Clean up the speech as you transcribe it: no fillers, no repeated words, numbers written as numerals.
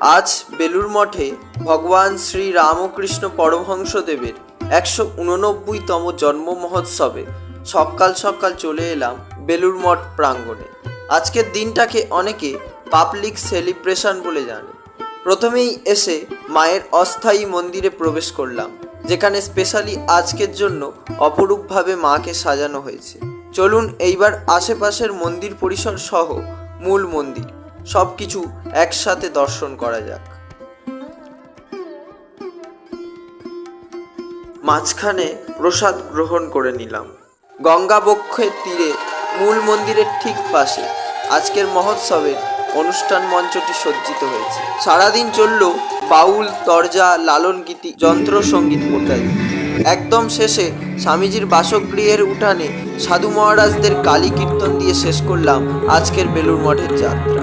আজ বেলুর মঠে ভগবান শ্রী রামকৃষ্ণ পরমহংসদেবের 189তম জন্ম মহোৎসবে সকাল সকাল চলে এলাম বেলুর মঠ প্রাঙ্গণে। আজকের দিনটাকে অনেকে পাবলিক সেলিব্রেশন বলে জানে। প্রথমেই এসে মায়ের অস্থায়ী মন্দিরে প্রবেশ করলাম, যেখানে স্পেশালি আজকের জন্য অপরূপভাবে মাকে সাজানো হয়েছে। চলুন এইবার আশেপাশের মন্দির পরিসর সহ মূল মন্দির সব কিছু একসাথে দর্শন করা যাক। মাঝখানে প্রসাদ গ্রহণ করে নিলাম। গঙ্গা বক্ষের তীরে মূল মন্দিরের ঠিক পাশে আজকের মহোৎসবের অনুষ্ঠান মঞ্চটি সজ্জিত হয়েছে। সারাদিন চলল বাউল, তরজা, লালন গীতি, যন্ত্র সঙ্গীত ইত্যাদি। একদম শেষে স্বামীজির বাসগৃহের উঠানে সাধু মহারাজদের কালী কীর্তন দিয়ে শেষ করলাম আজকের বেলুর মঠের যাত্রা।